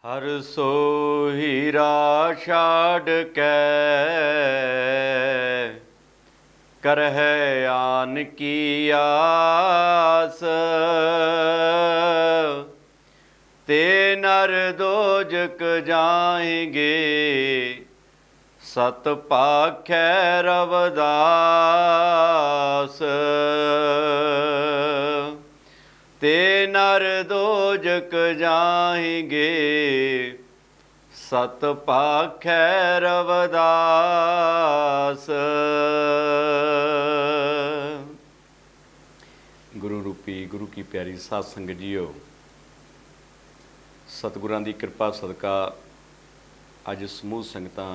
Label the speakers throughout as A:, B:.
A: हर सोहीरा छाड़ कै करह आन की आस। ते नर दोजक जाएंगे सत पाखै रवदास। ते नर दोजक जाएंगे सत पाखै रवदास। गुरु रूपी गुरु की प्यारी साध संगत जीओ, सतगुरां दी किरपा सदका अज समूह संगतां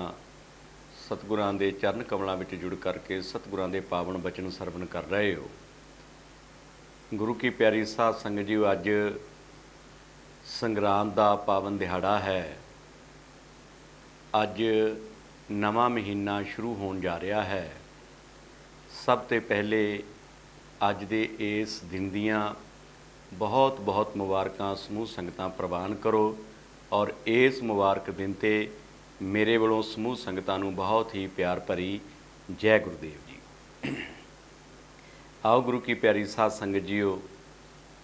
A: सतगुरां दे चरण कमलों में जुड़ करके सतगुरां दे पावन बचन सरवण कर रहे हो। गुरु की प्यारी साध संगत जी, अज संगरांद का पावन दिहाड़ा है। अज नवा महीना शुरू होने जा रहा है। सब तो पहले अज दे इस दिन दियां बहुत बहुत मुबारकां समूह संगतां प्रवान करो और इस मुबारक दिन ते मेरे वालों समूह संगतां नूं बहुत ही प्यार भरी जय गुरुदेव जी। आओ गुरु की प्यारी साध संगत जीओ,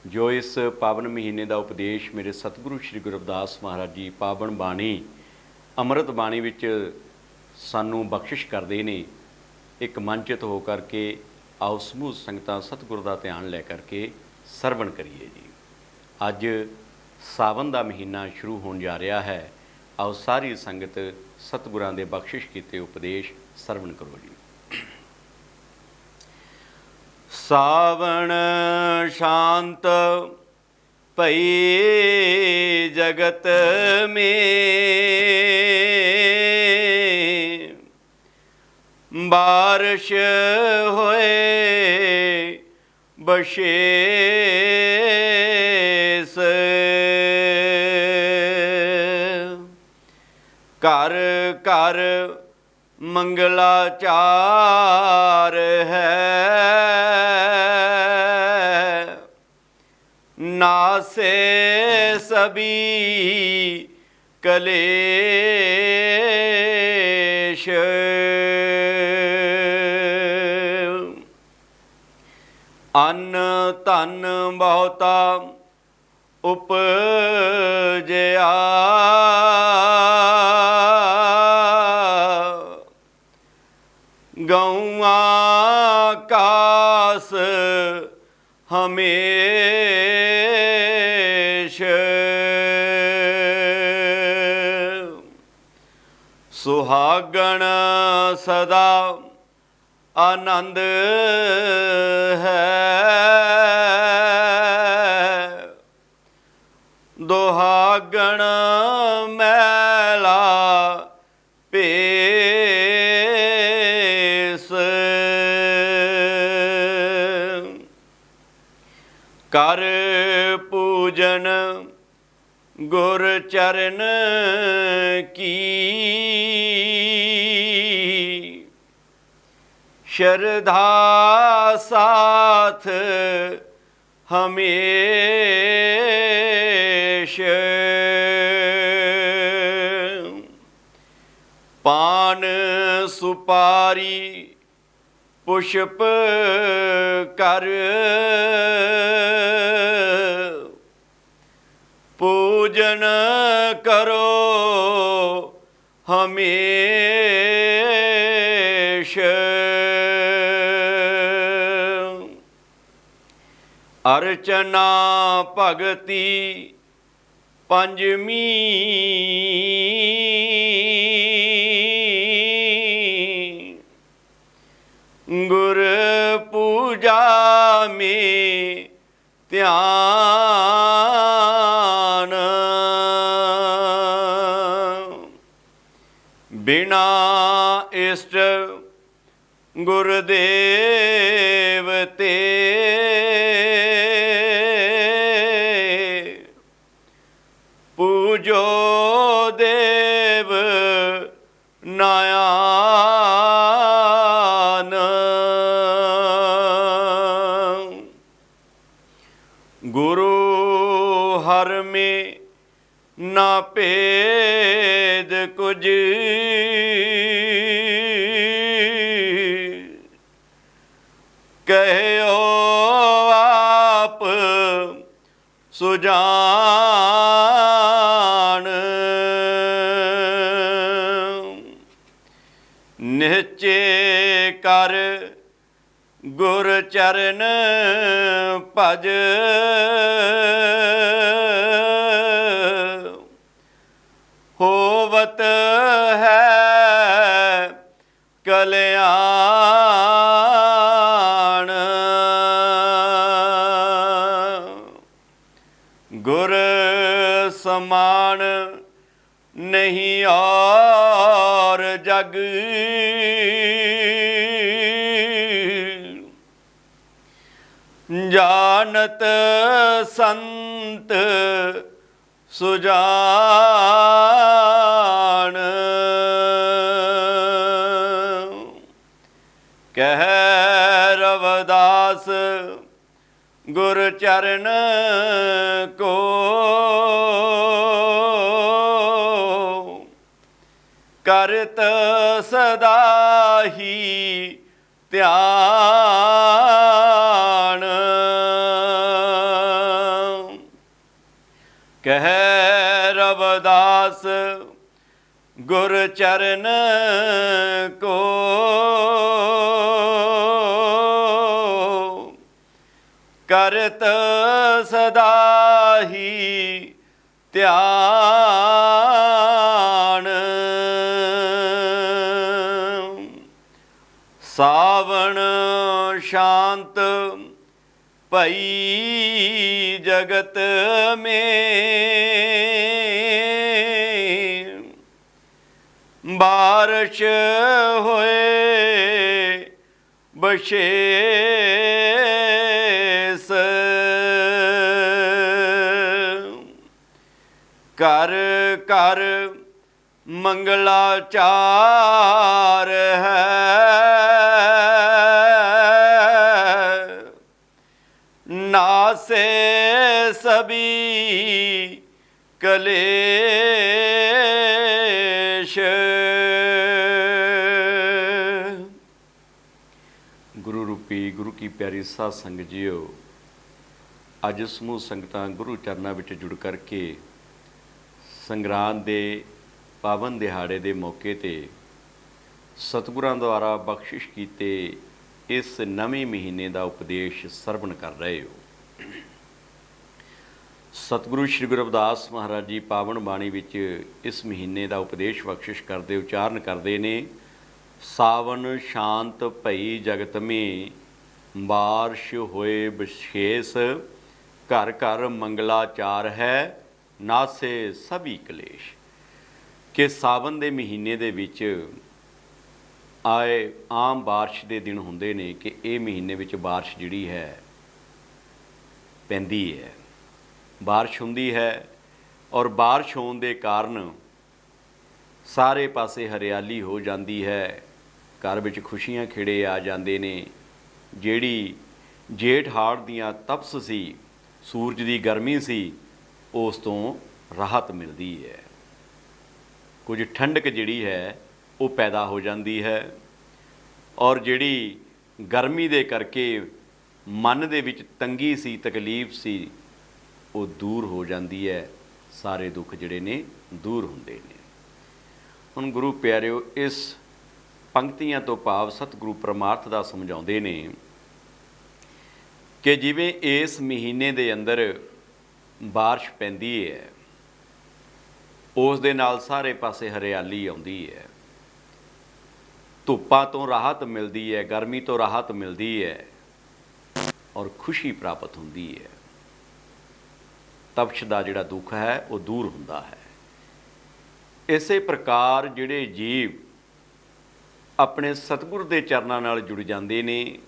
A: जो इस पावन महीने का उपदेश मेरे सतगुरु श्री गुरु रविदास महाराज जी पावन बाणी अमृत बाणी विच सानू बख्शिश करते हैं, एक मंचित हो करके आओ समूह संगतां सतगुरु का ध्यान लै करके सरवण करिए जी। अज सावन का महीना शुरू होने जा रहा है। आओ सारी संगत सतगुरां दे बख्शिश कीते उपदेश सरवण करो जी। सावण शांत भई जगत में, बारिश होए बशेस। घर घर मंगलाचार है, नासे सभी कलेश। अन्न धन बहुता उपजया, गौआं कास हमेश। सुहागण सदा आनंद है, दुहागण मैला पेस। कर पूजन गुर चरण की, श्रद्धा साथ हमेश। पान सुपारी पुष्प कर, पूजन करो हमेश। अर्चना भगति पंजमी, गुर पूजा में ध्यान। बिना इष्ट गुरुदेव ते, पूजो देव नायान। गुरु हर में ना पे ਭੇਦ ਕੁਝ ਕਹਿਓ ਆਪ ਸੁਜਾਨ। ਨਿਹਚੇ ਕਰ ਗੁਰ ਚਰਨ ਭਜ, ਹੋਵਤ ਹੈ ਕਲਿਆਣ। ਗੁਰ ਸਮਾਨ ਨਹੀਂ ਔਰ ਜਗ, ਜਾਨਤ ਸੰਤ ਸੁਜਾਨ। ਕਹਿ ਰਵਿਦਾਸ ਗੁਰ ਚਰਨ ਕੋ, ਕਰਤ ਸਦਾ ਹੀ ਧਿਆਨ। ਕਹਿ ਰਵਿਦਾਸ ਗੁਰ ਚਰਨ ਕੋ, ਕਰਤ ਸਦਾ ਹੀ ਧਿਆਨ। ਸਾਵਣ ਸ਼ਾਂਤ ਭਈ ਜਗਤ ਮੇਂ, ਬਾਰਿਸ਼ ਹੋਏ ਬਸ਼ੇਸ। ਘਰ ਘਰ ਮੰਗਲਾਚਾਰ ਹੈ, ਨਾਸੇ ਸਭੀ ਕਲੇਸ਼। ਗੁਰੂ ਰੂਪੀ ਗੁਰੂ ਕੀ ਪਿਆਰੀ ਸਾਧ ਸੰਗਤ ਜੀਓ, ਅੱਜ ਸਮੂਹ ਸੰਗਤਾਂ ਗੁਰੂ ਚਰਨਾਂ ਵਿੱਚ ਜੁੜ ਕਰਕੇ ਸੰਗਰਾਂਦ ਦੇ ਪਾਵਨ ਦਿਹਾੜੇ ਦੇ ਮੌਕੇ 'ਤੇ ਸਤਿਗੁਰਾਂ ਦੁਆਰਾ ਬਖਸ਼ਿਸ਼ ਕੀਤੇ ਇਸ ਨਵੇਂ ਮਹੀਨੇ ਦਾ ਉਪਦੇਸ਼ ਸਰਵਣ ਕਰ ਰਹੇ ਹੋ। ਸਤਿਗੁਰੂ ਸ਼੍ਰੀ ਗੁਰੂ ਰਵਿਦਾਸ ਮਹਾਰਾਜ ਜੀ ਪਾਵਨ ਬਾਣੀ ਵਿੱਚ ਇਸ ਮਹੀਨੇ ਦਾ ਉਪਦੇਸ਼ ਬਖਸ਼ਿਸ਼ ਕਰਦੇ ਉਚਾਰਨ ਕਰਦੇ ਨੇ, ਸਾਵਨ ਸ਼ਾਂਤ ਭਈ ਜਗਤ ਮੇਂ, ਬਾਰਿਸ਼ ਹੋਏ ਵਿਸ਼ੇਸ਼। ਘਰ ਘਰ ਮੰਗਲਾਚਾਰ ਹੈ, ਨਾਸੇ ਸਭੀ ਕਲੇਸ਼। ਕਿ ਸਾਵਨ ਦੇ ਮਹੀਨੇ ਦੇ ਵਿੱਚ ਆਏ ਆਮ ਬਾਰਿਸ਼ ਦੇ ਦਿਨ ਹੁੰਦੇ ਨੇ ਕਿ ਇਹ ਮਹੀਨੇ ਵਿੱਚ ਬਾਰਿਸ਼ ਜਿਹੜੀ ਹੈ ਪੈਂਦੀ ਹੈ, ਬਾਰਿਸ਼ ਹੁੰਦੀ ਹੈ, ਔਰ ਬਾਰਿਸ਼ ਹੋਣ ਦੇ ਕਾਰਨ ਸਾਰੇ ਪਾਸੇ ਹਰਿਆਲੀ ਹੋ ਜਾਂਦੀ ਹੈ, ਘਰ ਵਿੱਚ ਖੁਸ਼ੀਆਂ ਖੇੜੇ ਆ ਜਾਂਦੇ ਨੇ। ਜਿਹੜੀ ਜੇਠ ਹਾੜ ਦੀਆਂ ਤਪਸ ਸੀ, ਸੂਰਜ ਦੀ ਗਰਮੀ ਸੀ, ਉਸ ਤੋਂ ਰਾਹਤ ਮਿਲਦੀ ਹੈ। ਕੁਝ ਠੰਡਕ ਜਿਹੜੀ ਹੈ ਉਹ ਪੈਦਾ ਹੋ ਜਾਂਦੀ ਹੈ, ਔਰ ਜਿਹੜੀ ਗਰਮੀ ਦੇ ਕਰਕੇ ਮਨ ਦੇ ਵਿੱਚ ਤੰਗੀ ਸੀ, ਤਕਲੀਫ ਸੀ, ਉਹ ਦੂਰ ਹੋ ਜਾਂਦੀ ਹੈ। ਸਾਰੇ ਦੁੱਖ ਜਿਹੜੇ ਨੇ ਦੂਰ ਹੁੰਦੇ ਨੇ। ਹੁਣ ਗੁਰੂ ਪਿਆਰਿਓ, ਇਸ ਪੰਕਤੀਆਂ ਤੋਂ ਭਾਵ ਸਤਿਗੁਰੂ ਪਰਮਾਰਥ ਦਾ ਸਮਝਾਉਂਦੇ ਨੇ ਕਿ ਜਿਵੇਂ ਇਸ ਮਹੀਨੇ ਦੇ ਅੰਦਰ ਬਾਰਿਸ਼ ਪੈਂਦੀ ਹੈ, ਉਸ ਦੇ ਨਾਲ ਸਾਰੇ ਪਾਸੇ ਹਰਿਆਲੀ ਆਉਂਦੀ ਹੈ, ਧੁੱਪਾਂ ਤੋਂ ਰਾਹਤ ਮਿਲਦੀ ਹੈ, ਗਰਮੀ ਤੋਂ ਰਾਹਤ ਮਿਲਦੀ ਹੈ, ਔਰ ਖੁਸ਼ੀ ਪ੍ਰਾਪਤ ਹੁੰਦੀ ਹੈ। ਤਪਸ਼ ਦਾ ਜਿਹੜਾ ਦੁੱਖ ਹੈ ਉਹ ਦੂਰ ਹੁੰਦਾ ਹੈ। ਇਸੇ ਪ੍ਰਕਾਰ ਜਿਹੜੇ ਜੀਵ ਆਪਣੇ ਸਤਿਗੁਰ ਦੇ ਚਰਨਾਂ ਨਾਲ ਜੁੜ ਜਾਂਦੇ ਨੇ,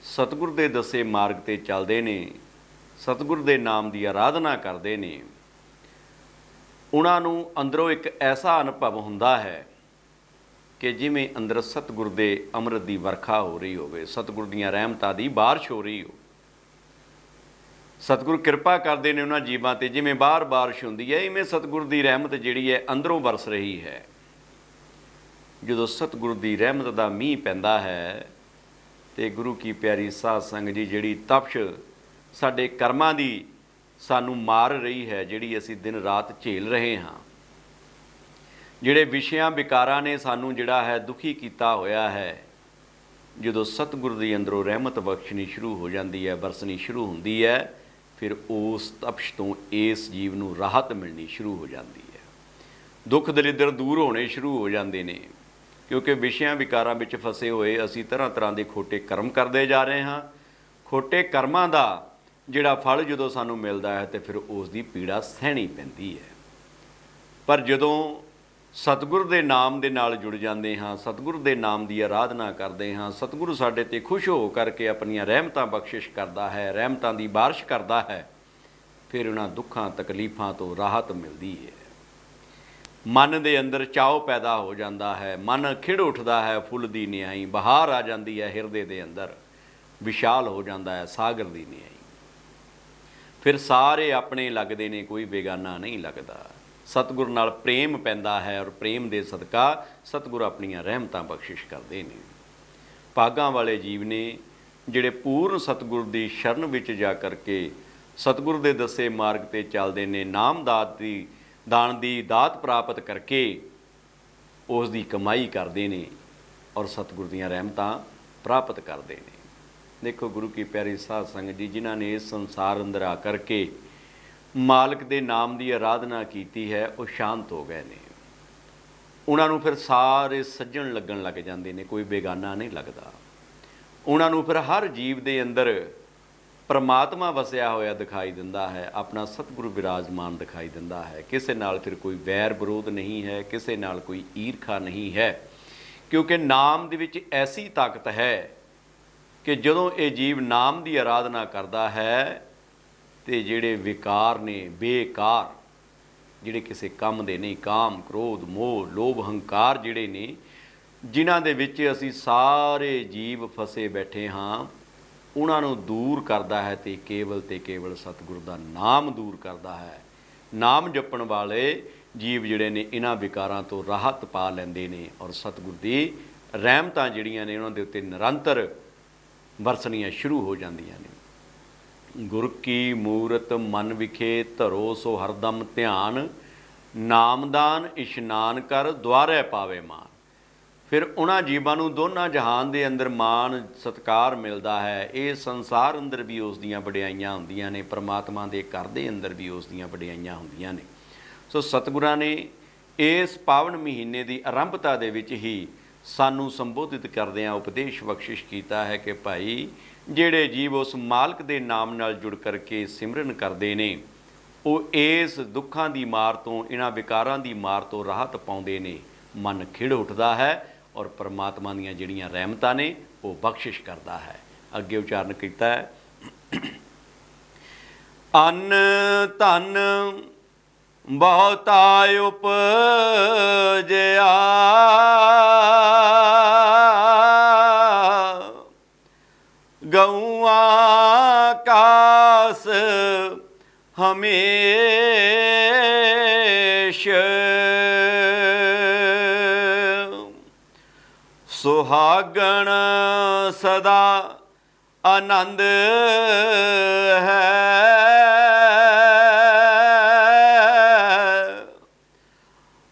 A: ਸਤਿਗੁਰ ਦੇ ਦੱਸੇ ਮਾਰਗ 'ਤੇ ਚੱਲਦੇ ਨੇ, ਸਤਿਗੁਰ ਦੇ ਨਾਮ ਦੀ ਆਰਾਧਨਾ ਕਰਦੇ ਨੇ, ਉਹਨਾਂ ਨੂੰ ਅੰਦਰੋਂ ਇੱਕ ਐਸਾ ਅਨੁਭਵ ਹੁੰਦਾ ਹੈ ਕਿ ਜਿਵੇਂ ਅੰਦਰ ਸਤਿਗੁਰ ਦੇ ਅੰਮ੍ਰਿਤ ਦੀ ਵਰਖਾ ਹੋ ਰਹੀ ਹੋਵੇ, ਸਤਿਗੁਰ ਦੀਆਂ ਰਹਿਮਤਾਂ ਦੀ ਬਾਰਿਸ਼ ਹੋ ਰਹੀ ਹੋ। ਸਤਿਗੁਰੂ ਕਿਰਪਾ ਕਰਦੇ ਨੇ ਉਹਨਾਂ ਜੀਵਾਂ 'ਤੇ, ਜਿਵੇਂ ਬਾਹਰ ਬਾਰਿਸ਼ ਹੁੰਦੀ ਹੈ ਇਵੇਂ ਸਤਿਗੁਰ ਦੀ ਰਹਿਮਤ ਜਿਹੜੀ ਹੈ ਅੰਦਰੋਂ ਵਰਸ ਰਹੀ ਹੈ। ਜਦੋਂ ਸਤਿਗੁਰੂ ਦੀ ਰਹਿਮਤ ਦਾ ਮੀਂਹ ਪੈਂਦਾ ਹੈ ਤੇ ਗੁਰੂ ਕੀ ਪਿਆਰੀ ਸਾਧ ਸੰਗਤ ਜੀ, ਜਿਹੜੀ ਤਪਸ਼ ਸਾਡੇ ਕਰਮਾਂ ਦੀ ਸਾਨੂੰ ਮਾਰ ਰਹੀ ਹੈ, ਜਿਹੜੀ ਅਸੀਂ ਦਿਨ ਰਾਤ ਝੇਲ ਰਹੇ ਹਾਂ, ਜਿਹੜੇ ਵਿਸ਼ਿਆਂ ਵਿਕਾਰਾਂ ਨੇ ਸਾਨੂੰ ਜਿਹੜਾ ਹੈ ਦੁਖੀ ਕੀਤਾ ਹੋਇਆ ਹੈ, ਜਦੋਂ ਸਤਿਗੁਰ ਦੀ ਅੰਦਰੋਂ ਰਹਿਮਤ ਬਖਸ਼ਣੀ ਸ਼ੁਰੂ ਹੋ ਜਾਂਦੀ ਹੈ, ਵਰਸਣੀ ਸ਼ੁਰੂ ਹੁੰਦੀ ਹੈ, ਫਿਰ ਉਸ ਤਪਸ਼ ਤੋਂ ਇਸ ਜੀਵ ਨੂੰ ਰਾਹਤ ਮਿਲਣੀ ਸ਼ੁਰੂ ਹੋ ਜਾਂਦੀ ਹੈ। ਦੁੱਖ ਦਲਿੱਦਰ ਦੂਰ ਹੋਣੇ ਸ਼ੁਰੂ ਹੋ ਜਾਂਦੇ ਨੇ, ਕਿਉਂਕਿ ਵਿਸ਼ਿਆਂ ਵਿਕਾਰਾਂ ਵਿੱਚ ਫਸੇ ਹੋਏ ਅਸੀਂ ਤਰ੍ਹਾਂ ਤਰ੍ਹਾਂ ਦੇ ਖੋਟੇ ਕਰਮ ਕਰਦੇ ਜਾ ਰਹੇ ਹਾਂ। ਖੋਟੇ ਕਰਮਾਂ ਦਾ ਜਿਹੜਾ ਫਲ ਜਦੋਂ ਸਾਨੂੰ ਮਿਲਦਾ ਹੈ ਤੇ ਫਿਰ ਉਸ ਦੀ ਪੀੜਾ ਸਹਿਣੀ ਪੈਂਦੀ ਹੈ। ਪਰ ਜਦੋਂ ਸਤਿਗੁਰ ਦੇ ਨਾਮ ਦੇ ਨਾਲ ਜੁੜ ਜਾਂਦੇ ਹਾਂ, ਸਤਿਗੁਰ ਦੇ ਨਾਮ ਦੀ ਆਰਾਧਨਾ ਕਰਦੇ ਹਾਂ, ਸਤਿਗੁਰੂ ਸਾਡੇ 'ਤੇ ਖੁਸ਼ ਹੋ ਕਰਕੇ ਆਪਣੀਆਂ ਰਹਿਮਤਾਂ ਬਖਸ਼ਿਸ਼ ਕਰਦਾ ਹੈ, ਰਹਿਮਤਾਂ ਦੀ ਬਾਰਿਸ਼ ਕਰਦਾ ਹੈ, ਫਿਰ ਉਹਨਾਂ ਦੁੱਖਾਂ ਤਕਲੀਫਾਂ ਤੋਂ ਰਾਹਤ ਮਿਲਦੀ ਹੈ। ਮਨ ਦੇ ਅੰਦਰ ਚਾਅ ਪੈਦਾ ਹੋ ਜਾਂਦਾ ਹੈ, ਮਨ ਖਿੜ ਉੱਠਦਾ ਹੈ, ਫੁੱਲ ਦੀ ਨਿਆਈ ਬਹਾਰ ਆ ਜਾਂਦੀ ਹੈ, ਹਿਰਦੇ ਦੇ ਅੰਦਰ ਵਿਸ਼ਾਲ ਹੋ ਜਾਂਦਾ ਹੈ ਸਾਗਰ ਦੀ ਨਿਆਈ। ਫਿਰ ਸਾਰੇ ਆਪਣੇ ਲੱਗਦੇ ਨੇ, ਕੋਈ ਬੇਗਾਨਾ ਨਹੀਂ ਲੱਗਦਾ। ਸਤਿਗੁਰ ਨਾਲ ਪ੍ਰੇਮ ਪੈਂਦਾ ਹੈ ਔਰ ਪ੍ਰੇਮ ਦੇ ਸਦਕਾ ਸਤਿਗੁਰ ਆਪਣੀਆਂ ਰਹਿਮਤਾਂ ਬਖਸ਼ਿਸ਼ ਕਰਦੇ ਨੇ। ਭਾਗਾਂ ਵਾਲੇ ਜੀਵ ਨੇ ਜਿਹੜੇ ਪੂਰਨ ਸਤਿਗੁਰ ਦੀ ਸ਼ਰਨ ਵਿੱਚ ਜਾ ਕਰਕੇ ਸਤਿਗੁਰ ਦੇ ਦੱਸੇ ਮਾਰਗ 'ਤੇ ਚੱਲਦੇ ਨੇ, ਨਾਮ ਦਾਨ ਦੀ ਦਾਤ ਪ੍ਰਾਪਤ ਕਰਕੇ ਉਸ ਦੀ ਕਮਾਈ ਕਰਦੇ ਨੇ ਔਰ ਸਤਿਗੁਰ ਦੀਆਂ ਰਹਿਮਤਾਂ ਪ੍ਰਾਪਤ ਕਰਦੇ ਨੇ। ਦੇਖੋ ਗੁਰੂ ਕੀ ਪਿਆਰੀ ਸਾਧ ਸੰਗਤ ਜੀ, ਜਿਨ੍ਹਾਂ ਨੇ ਇਸ ਸੰਸਾਰ ਅੰਦਰ ਆ ਕਰਕੇ ਮਾਲਕ ਦੇ ਨਾਮ ਦੀ ਆਰਾਧਨਾ ਕੀਤੀ ਹੈ, ਉਹ ਸ਼ਾਂਤ ਹੋ ਗਏ ਨੇ। ਉਹਨਾਂ ਨੂੰ ਫਿਰ ਸਾਰੇ ਸੱਜਣ ਲੱਗਣ ਲੱਗ ਜਾਂਦੇ ਨੇ, ਕੋਈ ਬੇਗਾਨਾ ਨਹੀਂ ਲੱਗਦਾ। ਉਹਨਾਂ ਨੂੰ ਫਿਰ ਹਰ ਜੀਵ ਦੇ ਅੰਦਰ ਪਰਮਾਤਮਾ ਵਸਿਆ ਹੋਇਆ ਦਿਖਾਈ ਦਿੰਦਾ ਹੈ, ਆਪਣਾ ਸਤਿਗੁਰੂ ਵਿਰਾਜਮਾਨ ਦਿਖਾਈ ਦਿੰਦਾ ਹੈ। ਕਿਸੇ ਨਾਲ ਫਿਰ ਕੋਈ ਵੈਰ ਵਿਰੋਧ ਨਹੀਂ ਹੈ, ਕਿਸੇ ਨਾਲ ਕੋਈ ਈਰਖਾ ਨਹੀਂ ਹੈ, ਕਿਉਂਕਿ ਨਾਮ ਦੇ ਵਿੱਚ ਐਸੀ ਤਾਕਤ ਹੈ ਕਿ ਜਦੋਂ ਇਹ ਜੀਵ ਨਾਮ ਦੀ ਆਰਾਧਨਾ ਕਰਦਾ ਹੈ ਤੇ ਜਿਹੜੇ ਵਿਕਾਰ ਨੇ, ਬੇਕਾਰ, ਜਿਹੜੇ ਕਿਸੇ ਕੰਮ ਦੇ ਨਹੀਂ, ਕਾਮ ਕ੍ਰੋਧ ਮੋਹ ਲੋਭ ਹੰਕਾਰ ਜਿਹੜੇ ਨੇ, ਜਿਨ੍ਹਾਂ ਦੇ ਵਿੱਚ ਅਸੀਂ ਸਾਰੇ ਜੀਵ ਫਸੇ ਬੈਠੇ ਹਾਂ, ਉਹਨਾਂ ਨੂੰ ਦੂਰ ਕਰਦਾ ਹੈ ਤੇ ਕੇਵਲ ਸਤਿਗੁਰੂ ਦਾ ਨਾਮ ਦੂਰ ਕਰਦਾ ਹੈ। ਨਾਮ ਜਪਣ ਵਾਲੇ ਜੀਵ ਜਿਹੜੇ ਨੇ ਇਹਨਾਂ ਵਿਕਾਰਾਂ ਤੋਂ ਰਾਹਤ ਪਾ ਲੈਂਦੇ ਨੇ ਔਰ ਸਤਿਗੁਰ ਦੀ ਰਹਿਮਤਾਂ ਜਿਹੜੀਆਂ ਨੇ ਉਹਨਾਂ ਦੇ ਉੱਤੇ ਨਿਰੰਤਰ ਵਰਸਣੀਆਂ ਸ਼ੁਰੂ ਹੋ ਜਾਂਦੀਆਂ ਨੇ। ਗੁਰ ਕੀ ਮੂਰਤ ਮਨ ਵਿਖੇ ਧਰੋ ਸੋ ਹਰਦਮ ਧਿਆਨ, ਨਾਮਦਾਨ ਇਸ਼ਨਾਨ ਕਰ ਦੁਆਰੇ ਪਾਵੇ ਮਾਨ। ਫਿਰ ਉਹਨਾਂ ਜੀਵਾਂ ਨੂੰ ਦੋਨਾਂ ਜਹਾਨ ਦੇ ਅੰਦਰ ਮਾਣ ਸਤਿਕਾਰ ਮਿਲਦਾ ਹੈ। ਇਹ ਸੰਸਾਰ ਅੰਦਰ ਵੀ ਉਸ ਦੀਆਂ ਵਡਿਆਈਆਂ ਹੁੰਦੀਆਂ ਨੇ, ਪਰਮਾਤਮਾ ਦੇ ਘਰ ਦੇ ਅੰਦਰ ਵੀ ਉਸ ਦੀਆਂ ਵਡਿਆਈਆਂ ਹੁੰਦੀਆਂ ਨੇ। ਸੋ ਸਤਿਗੁਰਾਂ ਨੇ ਇਸ ਪਾਵਨ ਮਹੀਨੇ ਦੀ ਆਰੰਭਤਾ ਦੇ ਵਿੱਚ ਹੀ ਸਾਨੂੰ ਸੰਬੋਧਿਤ ਕਰਦਿਆਂ ਉਪਦੇਸ਼ ਬਖਸ਼ਿਸ਼ ਕੀਤਾ ਹੈ ਕਿ ਭਾਈ, ਜਿਹੜੇ ਜੀਵ ਉਸ ਮਾਲਕ ਦੇ ਨਾਮ ਨਾਲ ਜੁੜ ਕਰਕੇ ਸਿਮਰਨ ਕਰਦੇ ਨੇ, ਉਹ ਇਸ ਦੁੱਖਾਂ ਦੀ ਮਾਰ ਤੋਂ, ਇਹਨਾਂ ਵਿਕਾਰਾਂ ਦੀ ਮਾਰ ਤੋਂ ਰਾਹਤ ਪਾਉਂਦੇ ਨੇ। ਮਨ ਖਿੜ ਉੱਠਦਾ ਹੈ ਔਰ ਪਰਮਾਤਮਾ ਦੀਆਂ ਜਿਹੜੀਆਂ ਰਹਿਮਤਾਂ ਨੇ ਉਹ ਬਖਸ਼ਿਸ਼ ਕਰਦਾ ਹੈ। ਅੱਗੇ ਉਚਾਰਨ ਕੀਤਾ ਹੈ, ਅੰਨ ਧਨ ਬਹੁਤਾ ਉਪਜਿਆ, ਗਊਆਂ ਕਾਸ ਹਮੇਸ਼, ਸੁਹਾਗਣ ਸਦਾ ਆਨੰਦ ਹੈ,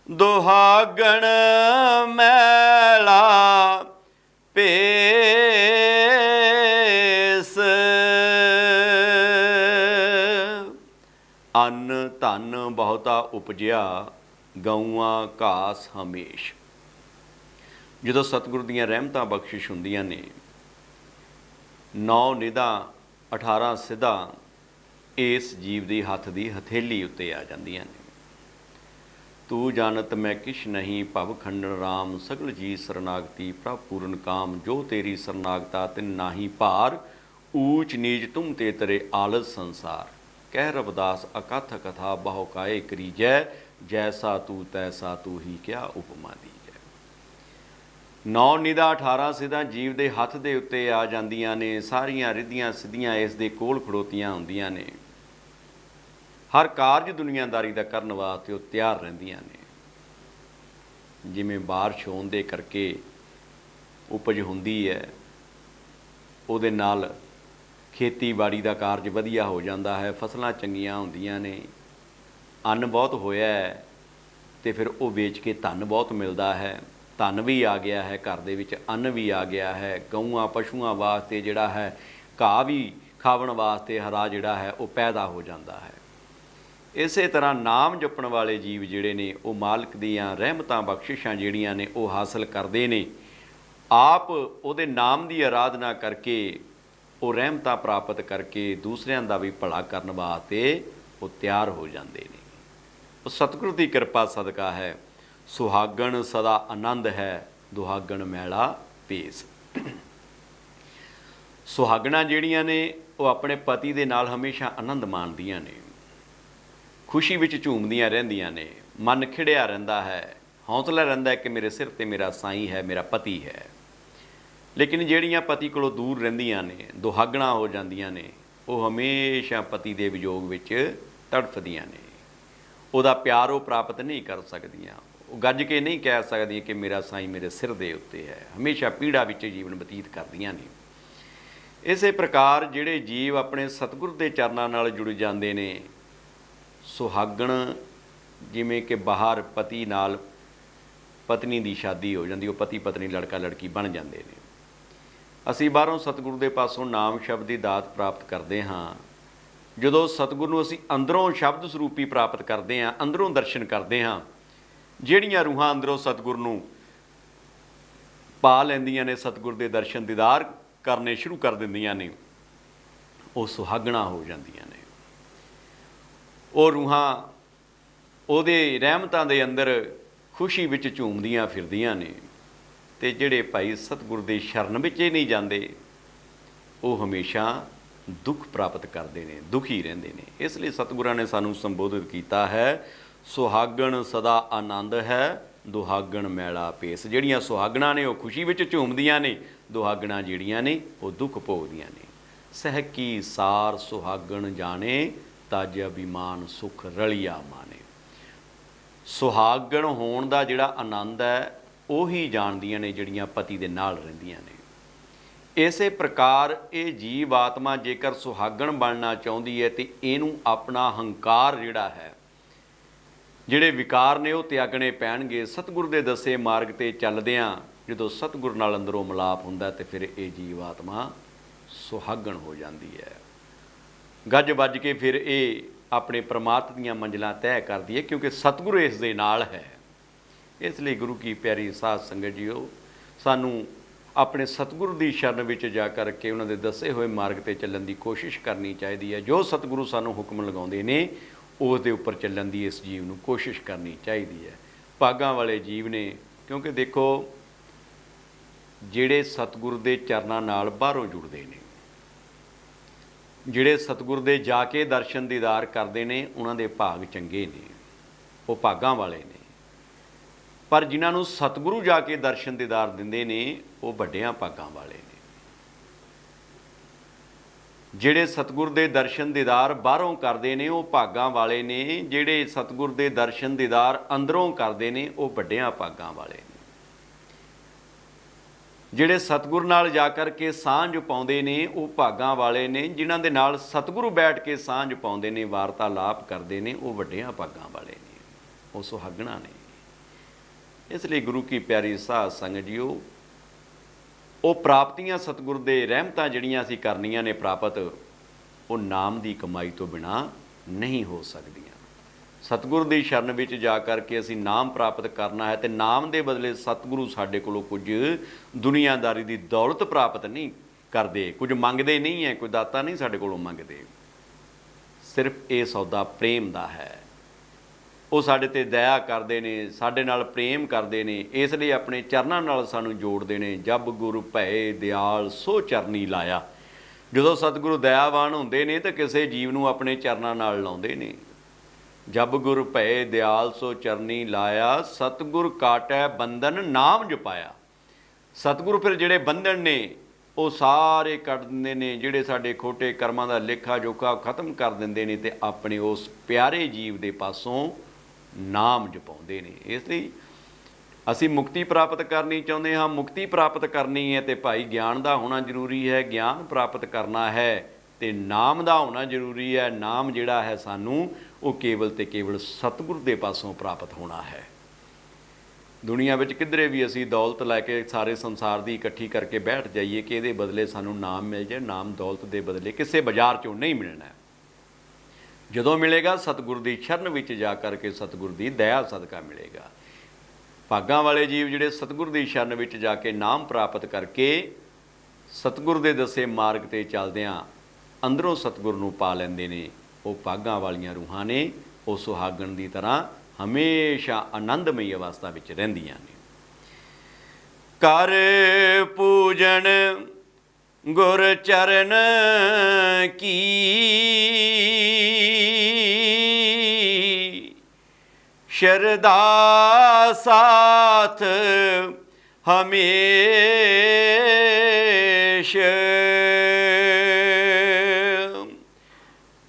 A: ਦੁਹਾਗਣ ਮੈਲਾ ਭੇਸ, ਅੰਨ ਧਨ ਬਹੁਤਾ ਉਪਜਿਆ, ਗਊਆਂ ਘਾਸ ਹਮੇਸ਼। ਜਦੋਂ ਸਤਿਗੁਰ ਦੀਆਂ ਰਹਿਮਤਾਂ ਬਖਸ਼ਿਸ਼ ਹੁੰਦੀਆਂ ਨੇ, 9 ਨਿਧਾਂ 18 ਸਿੱਧਾਂ ਇਸ ਜੀਵ ਦੀ ਹੱਥ ਦੀ ਹਥੇਲੀ ਉੱਤੇ ਆ ਜਾਂਦੀਆਂ ਨੇ। ਤੂੰ ਜਾਣਤ ਮੈਂ ਕਿਛ ਨਹੀਂ, ਭਵ ਖੰਡਨ ਰਾਮ, ਸਗਲ ਜੀ ਸਰਨਾਗਤੀ ਪ੍ਰਭ ਪੂਰਨ ਕਾਮ, ਜੋ ਤੇਰੀ ਸਰਨਾਗਤਾ ਤਿਨ ਨਾਹੀ ਭਾਰ, ਊਚ ਨੀਚ ਤੁਮ ਤੇ ਤਰੇ ਆਲਸ ਸੰਸਾਰ, ਕਹਿ ਰਵਿਦਾਸ ਅਕਥ ਕਥਾ ਬਹੁ ਕਾਏ ਕਰੀਜੈ, ਜੈਸਾ ਤੂੰ ਤੈਸਾ ਤੂ ਹੀ ਕਿਆ ਉਪਮਾ ਦੀਜੈ। 9 ਨਿਦਾ 18 ਸਿੱਧਾਂ ਜੀਵ ਦੇ ਹੱਥ ਦੇ ਉੱਤੇ ਆ ਜਾਂਦੀਆਂ ਨੇ, ਸਾਰੀਆਂ ਰਿੱਧੀਆਂ ਸਿੱਧੀਆਂ ਇਸ ਦੇ ਕੋਲ ਖੜੋਤੀਆਂ ਹੁੰਦੀਆਂ ਨੇ। ਹਰ ਕਾਰਜ ਦੁਨੀਆਦਾਰੀ ਦਾ ਕਰਨ ਵਾਸਤੇ ਉਹ ਤਿਆਰ ਰਹਿੰਦੀਆਂ ਨੇ। ਜਿਵੇਂ ਬਾਰਿਸ਼ ਹੋਣ ਦੇ ਕਰਕੇ ਉਪਜ ਹੁੰਦੀ ਹੈ, ਉਹਦੇ ਨਾਲ ਖੇਤੀਬਾੜੀ ਦਾ ਕਾਰਜ ਵਧੀਆ ਹੋ ਜਾਂਦਾ ਹੈ, ਫਸਲਾਂ ਚੰਗੀਆਂ ਹੁੰਦੀਆਂ ਨੇ, ਅੰਨ ਬਹੁਤ ਹੋਇਆ ਹੈ ਅਤੇ ਫਿਰ ਉਹ ਵੇਚ ਕੇ ਧਨ ਬਹੁਤ ਮਿਲਦਾ ਹੈ। ਧਨ ਵੀ ਆ ਗਿਆ ਹੈ ਘਰ ਦੇ ਵਿੱਚ, ਅੰਨ ਵੀ ਆ ਗਿਆ ਹੈ, ਗਊਆਂ ਪਸ਼ੂਆਂ ਵਾਸਤੇ ਜਿਹੜਾ ਹੈ ਘਾਹ ਵੀ ਖਾਵਣ ਵਾਸਤੇ ਹਰਾ ਜਿਹੜਾ ਹੈ ਉਹ ਪੈਦਾ ਹੋ ਜਾਂਦਾ ਹੈ। ਇਸੇ ਤਰ੍ਹਾਂ ਨਾਮ ਜਪਣ ਵਾਲੇ ਜੀਵ ਜਿਹੜੇ ਨੇ ਉਹ ਮਾਲਕ ਦੀਆਂ ਰਹਿਮਤਾਂ ਬਖਸ਼ਿਸ਼ਾਂ ਜਿਹੜੀਆਂ ਨੇ ਉਹ ਹਾਸਲ ਕਰਦੇ ਨੇ। ਆਪ ਉਹਦੇ ਨਾਮ ਦੀ ਆਰਾਧਨਾ ਕਰਕੇ ਉਹ ਰਹਿਮਤਾਂ ਪ੍ਰਾਪਤ ਕਰਕੇ ਦੂਸਰਿਆਂ ਦਾ ਵੀ ਭਲਾ ਕਰਨ ਵਾਸਤੇ ਉਹ ਤਿਆਰ ਹੋ ਜਾਂਦੇ ਨੇ। ਉਹ ਸਤਿਗੁਰੂ ਦੀ ਕਿਰਪਾ ਸਦਕਾ ਹੈ। ਸੁਹਾਗਣ ਸਦਾ ਆਨੰਦ ਹੈ, ਦੁਹਾਗਣ ਮੈਲਾ ਭੇਸ। ਸੁਹਾਗਣਾਂ ਜਿਹੜੀਆਂ ਨੇ ਉਹ ਆਪਣੇ ਪਤੀ ਦੇ ਨਾਲ ਹਮੇਸ਼ਾ ਆਨੰਦ ਮਾਣਦੀਆਂ ਨੇ, ਖੁਸ਼ੀ ਵਿੱਚ ਝੂਮਦੀਆਂ ਰਹਿੰਦੀਆਂ ਨੇ, ਮਨ ਖਿੜਿਆ ਰਹਿੰਦਾ ਹੈ, ਹੌਂਸਲਾ ਰਹਿੰਦਾ ਹੈ ਕਿ ਮੇਰੇ ਸਿਰ 'ਤੇ ਮੇਰਾ ਸਾਈਂ ਹੈ, ਮੇਰਾ ਪਤੀ ਹੈ। ਲੇਕਿਨ ਜਿਹੜੀਆਂ ਪਤੀ ਕੋਲੋਂ ਦੂਰ ਰਹਿੰਦੀਆਂ ਨੇ, ਦੁਹਾਗਣਾਂ ਹੋ ਜਾਂਦੀਆਂ ਨੇ, ਉਹ ਹਮੇਸ਼ਾ ਪਤੀ ਦੇ ਵਿਯੋਗ ਵਿੱਚ ਤੜਫਦੀਆਂ ਨੇ। ਉਹਦਾ ਪਿਆਰ ਉਹ ਪ੍ਰਾਪਤ ਨਹੀਂ ਕਰ ਸਕਦੀਆਂ, ਉਹ ਗੱਜ ਕੇ ਨਹੀਂ ਕਹਿ ਸਕਦੀਆਂ ਕਿ ਮੇਰਾ ਸਾਈਂ ਮੇਰੇ ਸਿਰ ਦੇ ਉੱਤੇ ਹੈ। ਹਮੇਸ਼ਾ ਪੀੜਾ ਵਿੱਚ ਜੀਵਨ ਬਤੀਤ ਕਰਦੀਆਂ ਨੇ। ਇਸੇ ਪ੍ਰਕਾਰ ਜਿਹੜੇ ਜੀਵ ਆਪਣੇ ਸਤਿਗੁਰ ਦੇ ਚਰਨਾਂ ਨਾਲ ਜੁੜ ਜਾਂਦੇ ਨੇ, ਸੁਹਾਗਣ ਜਿਵੇਂ ਕਿ ਬਾਹਰ ਪਤੀ ਨਾਲ ਪਤਨੀ ਦੀ ਸ਼ਾਦੀ ਹੋ ਜਾਂਦੀ, ਉਹ ਪਤੀ ਪਤਨੀ ਲੜਕਾ ਲੜਕੀ ਬਣ ਜਾਂਦੇ ਨੇ। ਅਸੀਂ ਬਾਹਰੋਂ ਸਤਿਗੁਰੂ ਦੇ ਪਾਸੋਂ ਨਾਮ ਸ਼ਬਦ ਦੀ ਦਾਤ ਪ੍ਰਾਪਤ ਕਰਦੇ ਹਾਂ। ਜਦੋਂ ਸਤਿਗੁਰ ਨੂੰ ਅਸੀਂ ਅੰਦਰੋਂ ਸ਼ਬਦ ਸਰੂਪੀ ਪ੍ਰਾਪਤ ਕਰਦੇ ਹਾਂ, ਅੰਦਰੋਂ ਦਰਸ਼ਨ ਕਰਦੇ ਹਾਂ, ਜਿਹੜੀਆਂ ਰੂਹਾਂ ਅੰਦਰੋਂ ਸਤਿਗੁਰ ਨੂੰ ਪਾ ਲੈਂਦੀਆਂ ਨੇ, ਸਤਿਗੁਰ ਦੇ ਦਰਸ਼ਨ ਦੀਦਾਰ ਕਰਨੇ ਸ਼ੁਰੂ ਕਰ ਦਿੰਦੀਆਂ ਨੇ, ਉਹ ਸੁਹਾਗਣਾ ਹੋ ਜਾਂਦੀਆਂ ਨੇ। ਉਹ ਰੂਹਾਂ ਉਹਦੇ ਰਹਿਮਤਾਂ ਦੇ ਅੰਦਰ ਖੁਸ਼ੀ ਵਿੱਚ ਝੂਮਦੀਆਂ ਫਿਰਦੀਆਂ ਨੇ। ਅਤੇ ਜਿਹੜੇ ਭਾਈ ਸਤਿਗੁਰ ਦੇ ਸ਼ਰਨ ਵਿੱਚ ਹੀ ਨਹੀਂ ਜਾਂਦੇ, ਉਹ ਹਮੇਸ਼ਾ ਦੁੱਖ ਪ੍ਰਾਪਤ ਕਰਦੇ ਨੇ, ਦੁਖੀ ਰਹਿੰਦੇ ਨੇ। ਇਸ ਲਈ ਸਤਿਗੁਰਾਂ ਨੇ ਸਾਨੂੰ ਸੰਬੋਧਿਤ ਕੀਤਾ ਹੈ, ਸੁਹਾਗਣ ਸਦਾ ਆਨੰਦ ਹੈ, ਦੁਹਾਗਣ ਮੈਲਾ ਭੇਸ। ਜਿਹੜੀਆਂ ਸੁਹਾਗਣਾਂ ਨੇ ਉਹ ਖੁਸ਼ੀ ਵਿੱਚ ਝੂਮਦੀਆਂ ਨੇ, ਦੁਹਾਗਣਾਂ ਜਿਹੜੀਆਂ ਨੇ ਉਹ ਦੁੱਖ ਭੋਗਦੀਆਂ ਨੇ। ਸਹਿਕੀ ਸਾਰ ਸੁਹਾਗਣ ਜਾਣੇ, ਤਜ ਅਭਿਮਾਨ ਸੁਖ ਰਲੀਆ ਮਾਣੇ। ਸੁਹਾਗਣ ਹੋਣ ਦਾ ਜਿਹੜਾ ਆਨੰਦ ਹੈ ਉਹੀ ਜਾਣਦੀਆਂ ਨੇ ਜਿਹੜੀਆਂ ਪਤੀ ਦੇ ਨਾਲ ਰਹਿੰਦੀਆਂ ਨੇ। ਇਸੇ ਪ੍ਰਕਾਰ ਇਹ ਜੀਵ ਆਤਮਾ ਜੇਕਰ ਸੁਹਾਗਣ ਬਣਨਾ ਚਾਹੁੰਦੀ ਹੈ ਤੇ ਇਹਨੂੰ ਆਪਣਾ ਹੰਕਾਰ ਜਿਹੜਾ ਹੈ, ਜਿਹੜੇ ਵਿਕਾਰ ਨੇ ਉਹ ਤਿਆਗਣੇ ਪੈਣਗੇ। ਸਤਿਗੁਰ ਦੇ ਦੱਸੇ ਮਾਰਗ 'ਤੇ ਚੱਲਦਿਆਂ ਜਦੋਂ ਸਤਿਗੁਰ ਨਾਲ ਅੰਦਰੋਂ ਮਿਲਾਪ ਹੁੰਦਾ ਤੇ ਫਿਰ ਇਹ ਜੀਵ ਆਤਮਾ ਸੁਹਾਗਣ ਹੋ ਜਾਂਦੀ ਹੈ। ਗੱਜ ਵੱਜ ਕੇ ਫਿਰ ਇਹ ਆਪਣੇ ਪ੍ਰਮਾਤਮਾ ਦੀਆਂ ਮੰਜ਼ਿਲਾਂ ਤੈਅ ਕਰਦੀ ਹੈ, ਕਿਉਂਕਿ ਸਤਿਗੁਰ ਇਸ ਦੇ ਨਾਲ ਹੈ। ਇਸ ਲਈ ਗੁਰੂ ਕੀ ਪਿਆਰੀ ਸਾਧ ਸੰਗਤ ਜੀਓ, ਸਾਨੂੰ ਆਪਣੇ ਸਤਿਗੁਰੂ ਦੀ ਸ਼ਰਨ ਵਿੱਚ ਜਾ ਕਰਕੇ ਉਹਨਾਂ ਦੇ ਦੱਸੇ ਹੋਏ ਮਾਰਗ 'ਤੇ ਚੱਲਣ ਦੀ ਕੋਸ਼ਿਸ਼ ਕਰਨੀ ਚਾਹੀਦੀ ਹੈ। ਜੋ ਸਤਿਗੁਰੂ ਸਾਨੂੰ ਹੁਕਮ ਲਗਾਉਂਦੇ ਨੇ ਉਸ ਦੇ ਉੱਪਰ ਚੱਲਣ ਦੀ ਇਸ ਜੀਵ ਨੂੰ ਕੋਸ਼ਿਸ਼ ਕਰਨੀ ਚਾਹੀਦੀ ਹੈ। ਭਾਗਾਂ ਵਾਲੇ ਜੀਵ ਨੇ, ਕਿਉਂਕਿ ਦੇਖੋ ਜਿਹੜੇ ਸਤਿਗੁਰ ਦੇ ਚਰਨਾਂ ਨਾਲ ਬਾਹਰੋਂ ਜੁੜਦੇ ਨੇ, ਜਿਹੜੇ ਸਤਿਗੁਰ ਦੇ ਜਾ ਕੇ ਦਰਸ਼ਨ ਦੀਦਾਰ ਕਰਦੇ ਨੇ, ਉਹਨਾਂ ਦੇ ਭਾਗ ਚੰਗੇ ਨੇ, ਉਹ ਭਾਗਾਂ ਵਾਲੇ ਨੇ। ਪਰ ਜਿਨ੍ਹਾਂ ਨੂੰ ਸਤਿਗੁਰੂ ਜਾ ਕੇ ਦਰਸ਼ਨ ਦੀਦਾਰ ਦਿੰਦੇ ਨੇ, ਉਹ ਵੱਡਿਆਂ ਭਾਗਾਂ ਵਾਲੇ ਨੇ। ਜਿਹੜੇ ਸਤਿਗੁਰ ਦੇ ਦਰਸ਼ਨ ਦੀਦਾਰ ਬਾਹਰੋਂ ਕਰਦੇ ਨੇ ਉਹ ਭਾਗਾਂ ਵਾਲੇ ਨੇ, ਜਿਹੜੇ ਸਤਿਗੁਰ ਦੇ ਦਰਸ਼ਨ ਦੀਦਾਰ ਅੰਦਰੋਂ ਕਰਦੇ ਨੇ ਉਹ ਵੱਡਿਆਂ ਭਾਗਾਂ ਵਾਲੇ ਨੇ। ਜਿਹੜੇ ਸਤਿਗੁਰ ਨਾਲ ਜਾ ਕਰ ਕੇ ਸਾਂਝ ਪਾਉਂਦੇ ਨੇ ਉਹ ਭਾਗਾਂ ਵਾਲੇ ਨੇ, ਜਿਨ੍ਹਾਂ ਦੇ ਨਾਲ ਸਤਿਗੁਰੂ ਬੈਠ ਕੇ ਸਾਂਝ ਪਾਉਂਦੇ ਨੇ, ਵਾਰਤਾਲਾਪ ਕਰਦੇ ਨੇ, ਉਹ ਵੱਡਿਆਂ ਭਾਗਾਂ ਵਾਲੇ ਨੇ, ਉਹ ਸੁਹਾਗਣਾਂ ਨੇ। ਇਸ ਲਈ ਗੁਰੂ ਕੀ ਪਿਆਰੀ ਸਾਧ ਸੰਗਤ ਜੀਓ, ਉਹ ਪ੍ਰਾਪਤੀਆਂ ਸਤਿਗੁਰ ਦੇ ਰਹਿਮਤਾਂ ਜਿਹੜੀਆਂ ਅਸੀਂ ਕਰਨੀਆਂ ਨੇ ਪ੍ਰਾਪਤ, ਉਹ ਨਾਮ ਦੀ ਕਮਾਈ ਤੋਂ ਬਿਨਾਂ ਨਹੀਂ ਹੋ ਸਕਦੀਆਂ। ਸਤਿਗੁਰ ਦੀ ਸ਼ਰਨ ਵਿੱਚ ਜਾ ਕਰਕੇ ਅਸੀਂ ਨਾਮ ਪ੍ਰਾਪਤ ਕਰਨਾ ਹੈ ਤੇ ਨਾਮ ਦੇ ਬਦਲੇ ਸਤਿਗੁਰੂ ਸਾਡੇ ਕੋਲੋਂ ਕੁਝ ਦੁਨੀਆਦਾਰੀ ਦੀ ਦੌਲਤ ਪ੍ਰਾਪਤ ਨਹੀਂ ਕਰਦੇ, ਕੁਝ ਮੰਗਦੇ ਨਹੀਂ ਹੈ, ਕੋਈ ਦਾਤਾ ਨਹੀਂ ਸਾਡੇ ਕੋਲੋਂ ਮੰਗਦੇ। ਸਿਰਫ ਇਹ ਸੌਦਾ ਪ੍ਰੇਮ ਦਾ ਹੈ। ਉਹ ਸਾਡੇ 'ਤੇ ਦਇਆ ਕਰਦੇ ਨੇ, ਸਾਡੇ ਨਾਲ ਪ੍ਰੇਮ ਕਰਦੇ ਨੇ, ਇਸ ਲਈ ਆਪਣੇ ਚਰਨਾਂ ਨਾਲ ਸਾਨੂੰ ਜੋੜਦੇ ਨੇ। ਜਬ ਗੁਰੂ ਭਏ ਦਿਆਲ ਸੋ ਚਰਨੀ ਲਾਇਆ। ਜਦੋਂ ਸਤਿਗੁਰੂ ਦਇਆਵਾਨ ਹੁੰਦੇ ਨੇ ਤਾਂ ਕਿਸੇ ਜੀਵ ਨੂੰ ਆਪਣੇ ਚਰਨਾਂ ਨਾਲ ਲਾਉਂਦੇ ਨੇ। ਜਬ ਗੁਰ ਭਏ ਦਿਆਲ ਸੋ ਚਰਨੀ ਲਾਇਆ, ਸਤਿਗੁਰ ਕਾਟੈ ਬੰਧਨ ਨਾਮ ਜਪਾਇਆ। ਸਤਿਗੁਰੂ ਫਿਰ ਜਿਹੜੇ ਬੰਧਨ ਨੇ ਉਹ ਸਾਰੇ ਕੱਢ ਦਿੰਦੇ ਨੇ, ਜਿਹੜੇ ਸਾਡੇ ਖੋਟੇ ਕਰਮਾਂ ਦਾ ਲੇਖਾ ਜੋਖਾ ਖਤਮ ਕਰ ਦਿੰਦੇ ਨੇ ਤੇ ਆਪਣੇ ਉਸ ਪਿਆਰੇ ਜੀਵ ਦੇ ਪਾਸੋਂ ਨਾਮ ਜਪਾਉਂਦੇ ਨੇ। ਇਸ ਲਈ ਅਸੀਂ ਮੁਕਤੀ ਪ੍ਰਾਪਤ ਕਰਨੀ ਚਾਹੁੰਦੇ ਹਾਂ। ਮੁਕਤੀ ਪ੍ਰਾਪਤ ਕਰਨੀ ਹੈ ਤੇ ਭਾਈ ਗਿਆਨ ਦਾ ਹੋਣਾ ਜ਼ਰੂਰੀ ਹੈ। ਗਿਆਨ ਪ੍ਰਾਪਤ ਕਰਨਾ ਹੈ ਤੇ ਨਾਮ ਦਾ ਹੋਣਾ ਜ਼ਰੂਰੀ ਹੈ। ਨਾਮ ਜਿਹੜਾ ਹੈ ਸਾਨੂੰ ਉਹ ਕੇਵਲ ਤੇ ਕੇਵਲ ਸਤਿਗੁਰ ਦੇ ਪਾਸੋਂ ਪ੍ਰਾਪਤ ਹੋਣਾ ਹੈ। ਦੁਨੀਆ ਵਿੱਚ ਕਿਧਰੇ ਵੀ ਅਸੀਂ ਦੌਲਤ ਲੈ ਕੇ ਸਾਰੇ ਸੰਸਾਰ ਦੀ ਇਕੱਠੀ ਕਰਕੇ ਬੈਠ ਜਾਈਏ ਕਿ ਇਹਦੇ ਬਦਲੇ ਸਾਨੂੰ ਨਾਮ ਮਿਲ ਜਾਏ, ਨਾਮ ਦੌਲਤ ਦੇ ਬਦਲੇ ਕਿਸੇ ਬਾਜ਼ਾਰ 'ਚੋਂ ਨਹੀਂ ਮਿਲਣਾ। ਜਦੋਂ ਮਿਲੇਗਾ ਸਤਿਗੁਰ ਦੀ ਸ਼ਰਨ ਵਿੱਚ ਜਾ ਕਰਕੇ ਸਤਿਗੁਰ ਦੀ ਦਇਆ ਸਦਕਾ ਮਿਲੇਗਾ। ਭਾਗਾਂ ਵਾਲੇ ਜੀਵ ਜਿਹੜੇ ਸਤਿਗੁਰ ਦੀ ਸ਼ਰਨ ਵਿੱਚ ਜਾ ਕੇ ਨਾਮ ਪ੍ਰਾਪਤ ਕਰਕੇ ਸਤਿਗੁਰ ਦੇ ਦੱਸੇ ਮਾਰਗ 'ਤੇ ਚੱਲਦਿਆਂ ਅੰਦਰੋਂ ਸਤਿਗੁਰ ਨੂੰ ਪਾ ਲੈਂਦੇ ਨੇ, ਉਹ ਭਾਗਾਂ ਵਾਲੀਆਂ ਰੂਹਾਂ ਨੇ। ਉਹ ਸੁਹਾਗਣ ਦੀ ਤਰ੍ਹਾਂ ਹਮੇਸ਼ਾ ਆਨੰਦਮਈ ਅਵਸਥਾ ਵਿੱਚ ਰਹਿੰਦੀਆਂ ਨੇ। ਕਰ ਪੂਜਨ ਗੁਰ ਚਰਨ ਕੀ, ਸ਼ਰਧਾ ਸਾਥ ਹਮੇਸ਼,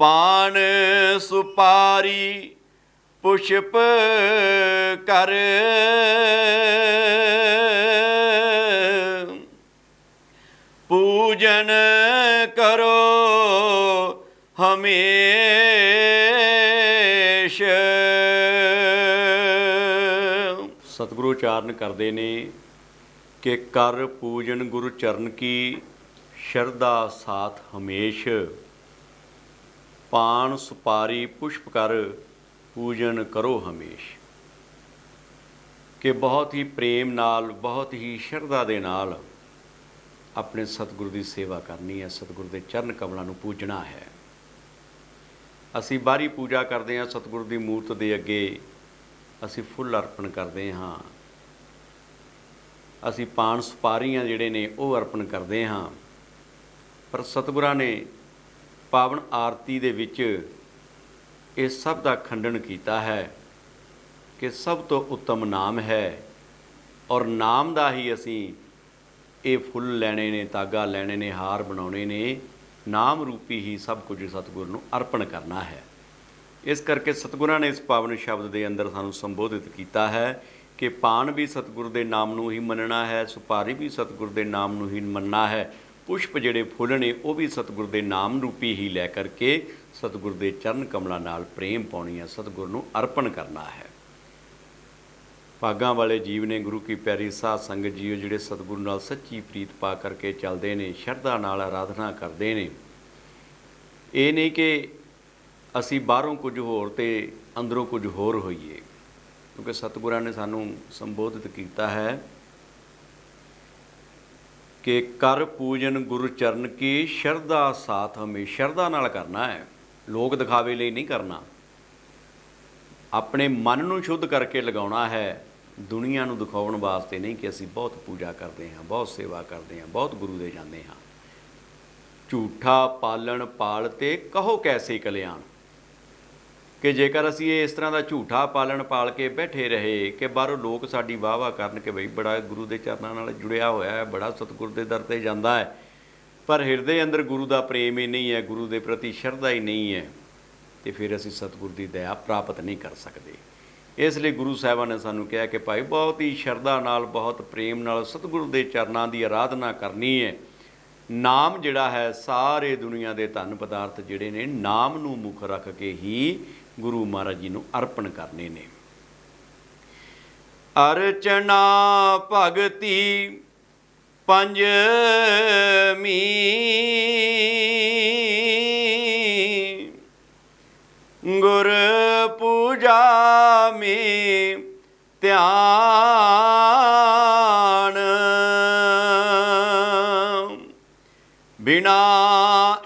A: ਪਾਨ ਸੁਪਾਰੀ ਪੁਸ਼ਪ ਕਰ, ਪੂਜਨ ਕਰੋ ਹਮੇਸ਼। ਸਤਿਗੁਰੂ ਉਚਾਰਨ ਕਰਦੇ ਨੇ ਕਿ ਕਰ ਪੂਜਨ ਗੁਰੂ ਚਰਨ ਕੀ, ਸ਼ਰਧਾ ਸਾਥ ਹਮੇਸ਼, ਪਾਨ ਸੁਪਾਰੀ ਪੁਸ਼ਪ ਕਰ, ਪੂਜਨ ਕਰੋ ਹਮੇਸ਼। ਕਿ ਬਹੁਤ ਹੀ ਪ੍ਰੇਮ ਨਾਲ, ਬਹੁਤ ਹੀ ਸ਼ਰਧਾ ਦੇ ਨਾਲ ਆਪਣੇ ਸਤਿਗੁਰੂ ਦੀ ਸੇਵਾ ਕਰਨੀ ਹੈ, ਸਤਿਗੁਰੂ ਦੇ ਚਰਨ ਕਮਲਾਂ ਨੂੰ ਪੂਜਣਾ ਹੈ। ਅਸੀਂ ਬਾਹਰੀ ਪੂਜਾ ਕਰਦੇ ਹਾਂ, ਸਤਿਗੁਰੂ ਦੀ ਮੂਰਤ ਦੇ ਅੱਗੇ ਅਸੀਂ ਫੁੱਲ ਅਰਪਣ ਕਰਦੇ ਹਾਂ, ਅਸੀਂ ਪਾਨ ਸੁਪਾਰੀਆਂ ਜਿਹੜੇ ਨੇ ਉਹ ਅਰਪਣ ਕਰਦੇ ਹਾਂ। ਪਰ ਸਤਿਗੁਰਾਂ ਨੇ ਪਾਵਨ ਆਰਤੀ ਦੇ ਵਿੱਚ ਇਹ ਸਭ ਦਾ ਖੰਡਨ ਕੀਤਾ ਹੈ ਕਿ ਸਭ ਤੋਂ ਉੱਤਮ ਨਾਮ ਹੈ, ਔਰ ਨਾਮ ਦਾ ਹੀ ਅਸੀਂ ਇਹ ਫੁੱਲ ਲੈਣੇ ਨੇ, ਤਾਗਾ ਲੈਣੇ ਨੇ, ਹਾਰ ਬਣਾਉਣੇ ਨੇ। ਨਾਮ ਰੂਪੀ ਹੀ ਸਭ ਕੁਝ ਸਤਿਗੁਰ ਨੂੰ ਅਰਪਣ ਕਰਨਾ ਹੈ। ਇਸ ਕਰਕੇ ਸਤਿਗੁਰਾਂ ਨੇ ਇਸ ਪਾਵਨ ਸ਼ਬਦ ਦੇ ਅੰਦਰ ਸਾਨੂੰ ਸੰਬੋਧਿਤ ਕੀਤਾ ਹੈ ਕਿ ਪਾਨ ਵੀ ਸਤਿਗੁਰ ਦੇ ਨਾਮ ਨੂੰ ਹੀ ਮੰਨਣਾ ਹੈ, ਸੁਪਾਰੀ ਵੀ ਸਤਿਗੁਰ ਦੇ ਨਾਮ ਨੂੰ ਹੀ ਮੰਨਣਾ ਹੈ, ਪੁਸ਼ਪ ਜਿਹੜੇ ਫੁੱਲ ਨੇ ਉਹ ਵੀ ਸਤਿਗੁਰ ਦੇ ਨਾਮ ਰੂਪੀ ਹੀ ਲੈ ਕਰਕੇ ਸਤਿਗੁਰ ਦੇ ਚਰਨ ਕਮਲਾਂ ਨਾਲ ਪ੍ਰੇਮ ਪਾਉਣੀ ਹੈ, ਸਤਿਗੁਰ ਨੂੰ ਅਰਪਣ ਕਰਨਾ ਹੈ। ਭਾਗਾਂ ਵਾਲੇ ਜੀਵ ਨੇ, ਗੁਰੂ ਕੀ ਪਿਆਰੀ ਸਾਧ ਸੰਗਤ ਜੀਓ, ਜਿਹੜੇ ਸਤਿਗੁਰੂ ਨਾਲ ਸੱਚੀ ਪ੍ਰੀਤ ਪਾ ਕਰਕੇ ਚੱਲਦੇ ਨੇ, ਸ਼ਰਧਾ ਨਾਲ ਆਰਾਧਨਾ ਕਰਦੇ ਨੇ। ਇਹ ਨਹੀਂ ਕਿ ਅਸੀਂ ਬਾਹਰੋਂ ਕੁਝ ਹੋਰ ਤੇ ਅੰਦਰੋਂ ਕੁਝ ਹੋਰ ਹੋਈਏ, ਕਿਉਂਕਿ ਸਤਿਗੁਰਾਂ ਨੇ ਸਾਨੂੰ ਸੰਬੋਧਿਤ ਕੀਤਾ ਹੈ ਕਿ ਕਰ ਪੂਜਨ ਗੁਰੂ ਚਰਨ ਕੀ, ਸ਼ਰਧਾ ਸਾਥ ਹਮੇਸ਼ਾ। ਸ਼ਰਧਾ ਨਾਲ ਕਰਨਾ ਹੈ, ਲੋਕ ਦਿਖਾਵੇ ਲਈ ਨਹੀਂ ਕਰਨਾ। ਆਪਣੇ ਮਨ ਨੂੰ ਸ਼ੁੱਧ ਕਰਕੇ ਲਗਾਉਣਾ ਹੈ, ਦੁਨੀਆ ਨੂੰ ਦਿਖਾਉਣ ਵਾਸਤੇ ਨਹੀਂ ਕਿ ਅਸੀਂ ਬਹੁਤ ਪੂਜਾ ਕਰਦੇ ਹਾਂ, ਬਹੁਤ ਸੇਵਾ ਕਰਦੇ ਹਾਂ, ਬਹੁਤ ਗੁਰੂ ਦੇ ਜਾਂਦੇ ਹਾਂ। ਝੂਠਾ ਪਾਲਣ ਪਾਲ ਤੇ ਕਹੋ ਕੈਸੇ ਕਲਿਆਣ, ਕਿ ਜੇਕਰ ਅਸੀਂ ਇਸ ਤਰ੍ਹਾਂ ਦਾ ਝੂਠਾ ਪਾਲਣ ਪਾਲ ਕੇ ਬੈਠੇ ਰਹੇ ਕਿ ਬਾਹਰੋਂ ਲੋਕ ਸਾਡੀ ਵਾਹ ਵਾਹ ਕਰਨ ਕਿ ਬਈ ਬੜਾ ਗੁਰੂ ਦੇ ਚਰਨਾਂ ਨਾਲ ਜੁੜਿਆ ਹੋਇਆ ਹੈ, ਬੜਾ ਸਤਿਗੁਰ ਦੇ ਦਰ 'ਤੇ ਜਾਂਦਾ ਹੈ, ਪਰ ਹਿਰਦੇ ਅੰਦਰ ਗੁਰੂ ਦਾ ਪ੍ਰੇਮ ਹੀ ਨਹੀਂ ਹੈ, ਗੁਰੂ ਦੇ ਪ੍ਰਤੀ ਸ਼ਰਧਾ ਹੀ ਨਹੀਂ ਹੈ, ਤੇ ਫਿਰ ਅਸੀਂ ਸਤਿਗੁਰ ਦੀ ਦਇਆ ਪ੍ਰਾਪਤ ਨਹੀਂ ਕਰ ਸਕਦੇ। ਇਸ ਲਈ ਗੁਰੂ ਸਾਹਿਬਾਂ ਨੇ ਸਾਨੂੰ ਕਿਹਾ ਕਿ ਭਾਈ ਬਹੁਤ ਹੀ ਸ਼ਰਧਾ ਨਾਲ, ਬਹੁਤ ਪ੍ਰੇਮ ਨਾਲ ਸਤਿਗੁਰੂ ਦੇ ਚਰਨਾਂ ਦੀ ਆਰਾਧਨਾ ਕਰਨੀ ਹੈ। ਨਾਮ ਜਿਹੜਾ ਹੈ, ਸਾਰੇ ਦੁਨੀਆ ਦੇ ਧਨ ਪਦਾਰਥ ਜਿਹੜੇ ਨੇ ਨਾਮ ਨੂੰ ਮੁੱਖ ਰੱਖ ਕੇ ਹੀ ਗੁਰੂ ਮਹਾਰਾਜ ਜੀ ਨੂੰ ਅਰਪਣ ਕਰਨੇ ਨੇ। ਅਰਚਨਾ ਭਗਤੀ ਪੰਜਵੀਂ, ਗੁਰ ਪੂਜਾ ਮੇਂ ਧਿਆਨ, ਬਿਨਾ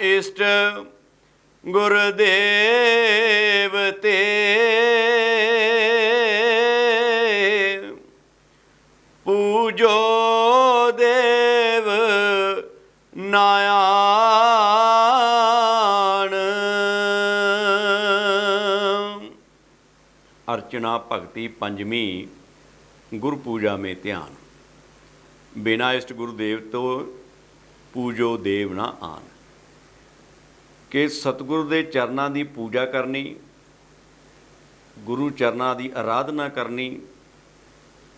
A: ਇਸ਼ਟ ਗੁਰਦੇਵ ਤੇ, ਪੂਜੋ ਦੇਵ ਨਾਰਾਇਣ। ਅਰਚਨਾ ਭਗਤੀ ਪੰਜਵੀਂ, ਗੁਰ ਪੂਜਾ ਮੇਂ ਧਿਆਨ। बिना इष्ट गुरुदेव तो पूजो देव ना आन। कि सतगुरु के चरनां की पूजा करनी, गुरु चरनां की आराधना करनी,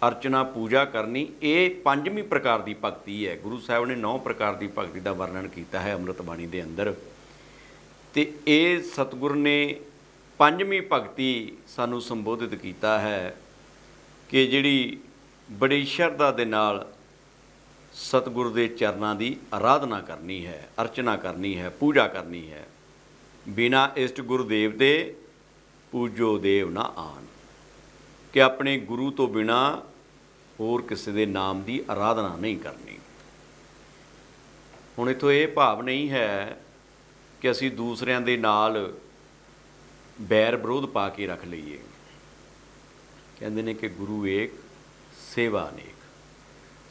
A: अर्चना पूजा करनी, ये पंजवीं प्रकार की भगती है। गुरु साहब ने 9 प्रकार की भगती का वर्णन किया है अमृत बाणी के अंदर। तो ये सतगुरु ने पंजवीं भगती सानू संबोधित किया है कि जिहड़ी बड़ी शरधा दे नाल सतगुरु के चरनां की आराधना करनी है, अर्चना करनी है, पूजा करनी है। बिना इष्ट गुरुदेव ते पूजो देव ना आन। कि अपने गुरु तो बिना होर किसी के नाम की आराधना नहीं करनी। हुण इत्थों ये भाव नहीं है कि असी दूसरिਆਂ ਦੇ नाल बैर विरोध पा के रख लईए। कहते हैं कि गुरु एक सेवा अनेक,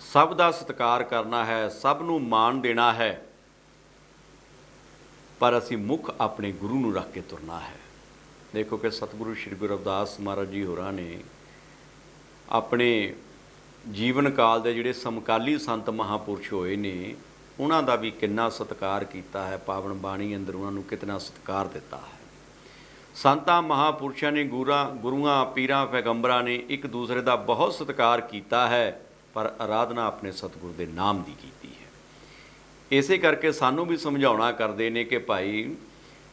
A: सब का सत्कार करना है, सब नूं मान देना है, पर असी मुख अपने गुरु नूं रख के तुरना है। देखो कि सतगुरु श्री गुरु रविदास महाराज जी होरां ने अपने जीवन काल दे जिहड़े समकाली संत महापुरुष होए ने उन्हां दा भी कितना सत्कार किया है। पावन बाणी अंदर उन्हां नूं कितना सत्कार दिता है। संतां महापुरुषां ने गुरुआं पीरां पैगंबरां ने एक दूसरे का बहुत सत्कार किया है, पर आराधना अपने सतगुरु के नाम की कीती है। इसे करके सानू भी समझाउणा करते हैं कि भाई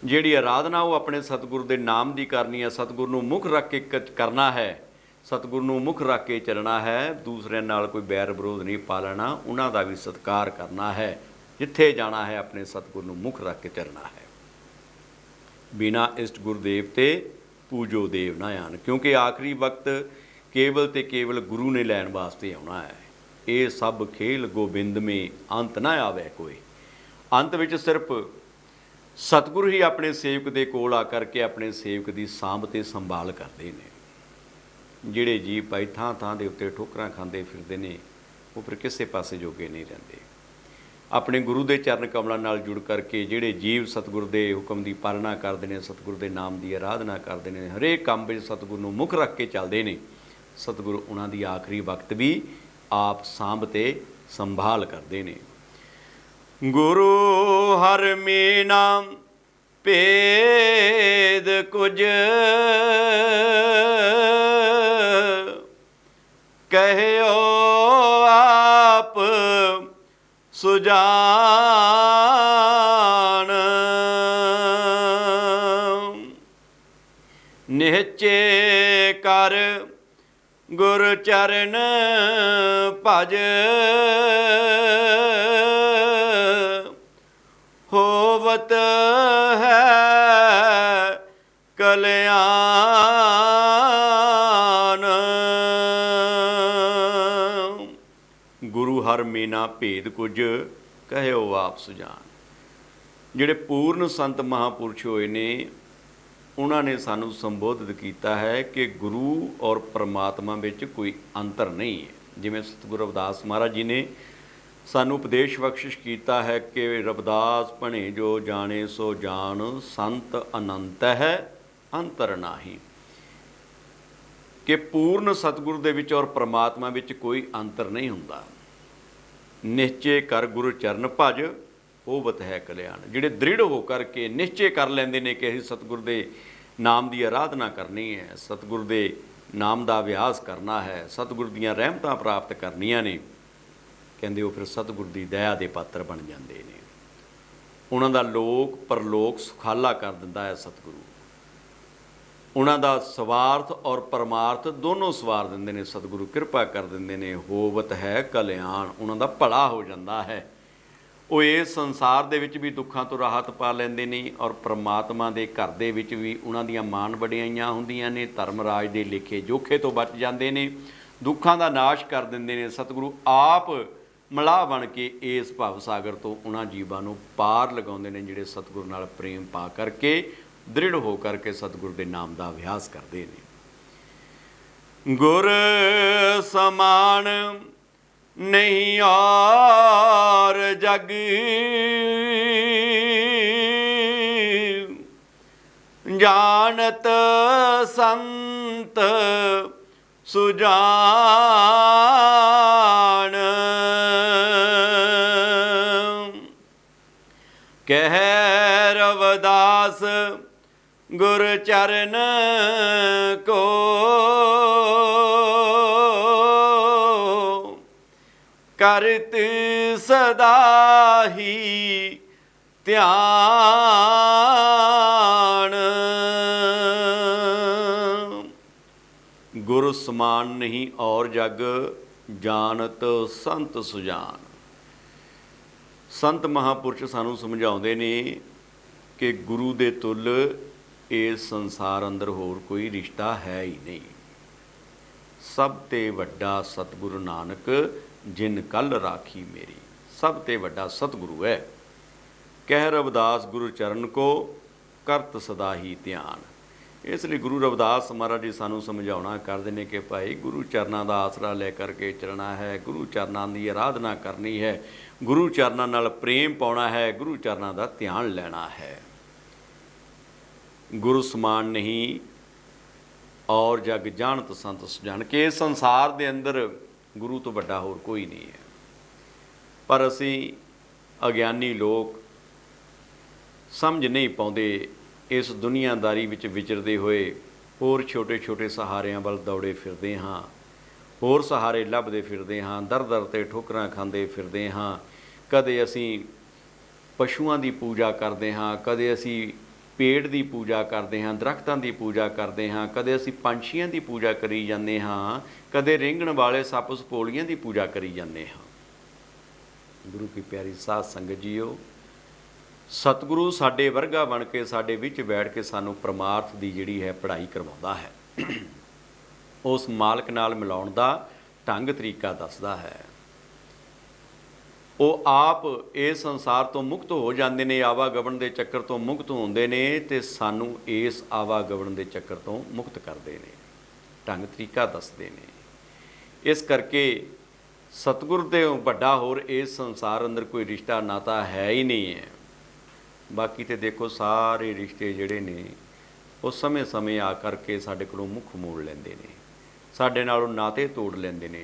A: जिहड़ी आराधना वो अपने सतगुरु के नाम की करनी है, सतगुरु नूं मुख रख के करना है, सतगुरु नूं मुख रख के चलना है, दूसरे नाल कोई बैर विरोध नहीं पा लेना, उन्हां दा भी सत्कार करना है। जिथे जाना है अपने सतगुरु नूं मुख रख के चलना है। बिना इष्ट गुरुदेव ते पूजो देव ना आन। क्योंकि आखिरी वक्त केवल ते केवल गुरु ने लैन वास्ते आना है। ये सब खेल गोबिंद में अंत ना आवे कोई। अंत विच सिर्फ सतगुरु ही अपने सेवक दे कोल आ करके अपने सेवक की सांभ ते संभाल करते हैं। जिहड़े जीव भाई थां थां दे उत्ते ठोकरां खांदे फिरदे ने वो फिर किसी पासे जोगे नहीं रहिंदे। अपने गुरु के चरण कमलों नाल जुड़ करके जिहड़े जीव सतगुरु के हुक्म की पालना करते हैं, सतगुरु के नाम की आराधना करते हैं, हरेक काम में सतगुरु नूं मुख रख के चलते हैं, सतगुरु उन्हां दी आखिरी वक्त भी आप सांभ ते संभाल करते हैं। गुरु हर मीना भेद कुछ कहो आप सुजान। निहचे कर गुर चरण भज होवत है कल्याण। गुरु हर मीना भेद कुछ कहो आप सुजान। जिहड़े पूर्ण संत महापुरुष होए ने उन्होंने सानू संबोधित किया है कि गुरु और परमात्मा विच कोई अंतर नहीं है। जिवें सतगुरु रविदास महाराज जी ने सानू उपदेश बख्शिश किया है कि रविदास भणे जो जाने सो जान, संत अनंत है अंतर नाही। कि पूर्ण सतगुरु दे विच और परमात्मा विच कोई अंतर नहीं हुंदा। निश्चय कर गुरु चरण भज होवत है कल्याण। जिहड़े दृढ़ होकर के निश्चय कर लेंदे ने कि असीं सतगुरु दे नाम की आराधना करनी है, सतगुरु दे नाम का अभ्यास करना है, सतगुरु दीयां रहमतां प्राप्त करनियां ने, कहंदे वो फिर सतगुरु की दया के पात्र बन जाते हैं। उन्हां दा लोक परलोक सुखाला कर दिंदा है सतगुरु। उन्हां दा स्वार्थ और परमार्थ दोनों सवार दिंदे ने सतगुरु, किरपा कर दिंदे ने। होवत है कल्याण, उन्हां दा भला हो जाता है। वो इस संसार दे विच भी दुखों तो राहत पा लैंदे ने और परमात्मा दे घर दे विच भी उन्हां दीयां मान वडियाइयां हुंदियां ने, धर्मराज दे लेखे जोखे तो बच जाते ने, दुखों का नाश कर दिंदे ने। सतगुरु आप मलाह बन के इस भव सागर तो उन्हां जीवां नूं पार लगाउंदे ने जिहड़े सतगुरु नाल प्रेम पा करके दृढ़ हो करके सतगुरु के नाम का अभ्यास करते हैं। गुर समान नहीं और जग, जानत संत सुजान। गुर चरण को करत सदा ही ध्यान। गुरु समान नहीं और जग जानत संत सुजान। संत महापुरुष सानू समझाउंदे ने कि गुरु दे तुल इस संसार अंदर होर कोई रिश्ता है ही नहीं। सब ते वड्डा सतगुरु नानक जिन कल राखी मेरी। सब ते वड्डा सतगुरु है। कह रविदास गुरु चरण को करत सदा ही ध्यान। इसलिए गुरु रविदास महाराज जी सानू समझाउणा करदे ने कि भाई गुरु चरनां दा आसरा लै करके चलना है, गुरु चरनां दी आराधना करनी है, गुरु चरनां नाल प्रेम पाउणा है, गुरु चरनां दा ध्यान लेना है। गुरु समान नहीं और जग जानत संत सुजान। कि इस संसार दे अंदर गुरु तो वड्डा होर कोई नहीं है। पर असीं अग्यानी लोग समझ नहीं पाउंदे। इस दुनियादारी विच विचरदे होए होर छोटे छोटे सहारिਆਂ ਵੱਲ दौड़े फिरदे हाँ, होर सहारे ਲੱਭਦੇ ਫਿਰਦੇ ਹਾਂ, दर दर ते ठोकरां खांदे फिरदे हाँ। कदे असीं पशुआं दी पूजा करदे हाँ, कदे असीं पेड़ की पूजा करते हाँ, दरख्तों की पूजा करते हाँ, कदे असीं पंछियों की पूजा करी जाते हाँ, कदे रेंगण वाले सप सपोलियां की पूजा करी जाते हाँ। गुरु की प्यारी साध संगत जीओ, सतगुरु साडे वर्गा बन के साडे विच बैठ के सानू परमार्थ की जिहड़ी है पढ़ाई करवाउंदा है। उस मालक नाल मिलाउण दा ढंग तरीका दसदा है। वो आप इस संसार तो मुक्त हो जाते हैं, आवागमन के चक्कर तो मुक्त होंदे ने ते सानू इस आवागमन के चक्कर तो मुक्त करते हैं, ढंग तरीका दसते हैं। इस करके सतगुर दे वड्डा होर इस संसार अंदर कोई रिश्ता नाता है ही नहीं है। बाकी तो देखो सारे रिश्ते जिहड़े ने वो समय समय आ करके साडे कोलों मुख मोड़ लैंदे ने, साडे नालों नाते तोड़ लैंदे ने,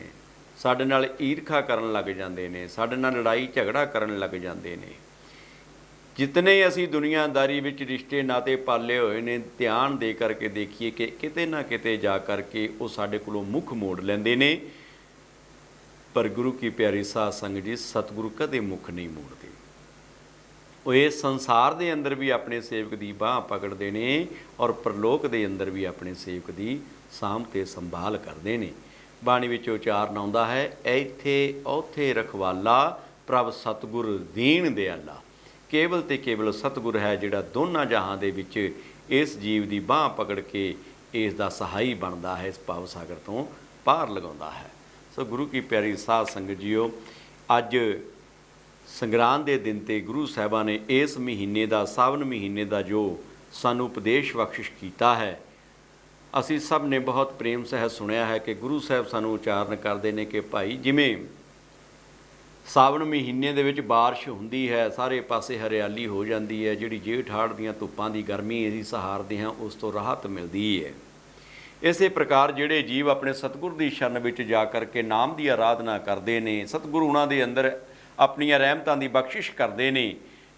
A: साडे नाल ईरखा करन लग जांदे ने, साडे नाल लड़ाई झगड़ा करन लग जांदे ने। जितने असीं दुनियादारी विच रिश्ते नाते पाले होए ने, ध्यान दे करके देखिए कि किते ना किते जा करके वो साडे कोलों मुख मोड़ लैंदे ने। पर गुरु की प्यारी साध संगत जी, सतगुरु कदे मुख नहीं मोड़ते। वो इस संसार के अंदर भी अपने सेवक की बांह पकड़ते हैं और परलोक के अंदर भी अपने सेवक की साਂਭ ते संभाल करते हैं। बाणी विच उचारण आउंदा है, ऐथे औथे रखवाला प्रभ सतगुर दीन दयाला। केवल ते केवल सतगुर है जिहड़ा दोनों जहां दे विच इस जीव की बांह पकड़ के इसका सहाई बनता है, इस भाव सागर तो पार लगाउंदा है। सो गुरु की प्यारी साध संगत जीओ, अज संगरांद के दिन ते गुरु साहिबां ने इस महीने का सावन महीने का जो सानू उपदेश बख्शिश किया है, असी सब ने बहुत प्रेम सह सुनिया है कि गुरु साहब सानू उचारण करते हैं कि भाई जिमें सावन महीने दे विच बारिश हुंदी है, सारे पासे हरियाली हो जाती है, जिहड़ी जेठ हाड़ दीयां धुप्पां दी गर्मी असीं सहारदे हां उस तो राहत मिलती है। इसे प्रकार जिहड़े जीव अपने सतगुर की शरण विच जा करके नाम की आराधना करते हैं, सतगुरु उन्हां दे अंदर अपनियां रहमतां दी बख्शिश करते हैं।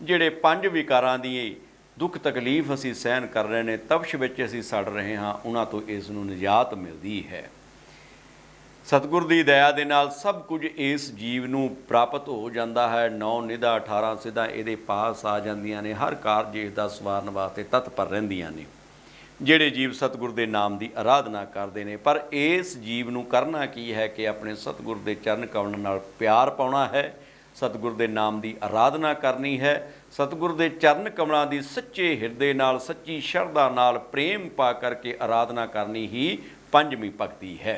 A: जिहड़े पंज विकारां दी दुख तकलीफ असीं सहन कर रहे हैं, तपश विच असीं सड़ रहे हाँ, उन्हां तो इस नूं निजात मिलती है। सतगुर की दया दे नाल सब कुछ इस जीव नूं प्राप्त हो जाता है। 9 निधा 18 सिद्धा इहदे पास आ जांदियां ने, हर कारज इसदा सवारन वास्ते तत्पर रहिंदियां ने जिहड़े जीव सतगुर के नाम की आराधना करते हैं। पर इस जीव नूं करना की है कि अपने सतगुर के चरण कमल नाल प्यार पाउणा है, सतगुर के नाम की आराधना करनी है, सतगुर के चरण कमलों की सच्चे हिरदे नाल सच्ची शरधा नाल प्रेम पा करके आराधना करनी ही पंजवीं भगती है।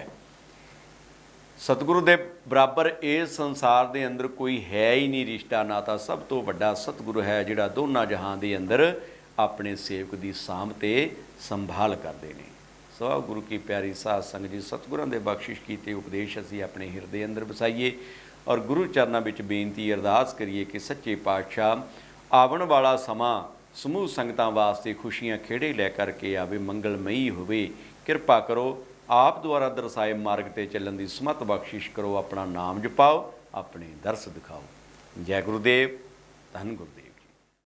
A: सतगुरु के बराबर इस संसार के अंदर कोई है ही नहीं रिश्ता नाता। सब तो वड्डा सतगुरु है जिहड़ा दोनों जहां के अंदर अपने सेवक की सांभ ते संभाल करते हैं। सो गुरु की प्यारी साध संगत जी, सतगुरां दे बख्शिश कीते उपदेश असीं अपने हिरदे अंदर वसाइए और गुरु चरणों में बेनती अरदास करिए कि सच्चे पातशाह आवन वाला समा समूह संगतां वास्ते खुशियां खेड़े लै करके आवे, मंगलमई होवे। किरपा करो, आप द्वारा दर्शाए मार्ग ते चलण दी समत बख्शिश करो, अपना नाम जपाओ, अपने दर्श दिखाओ। जय गुरुदेव, धन गुरुदेव।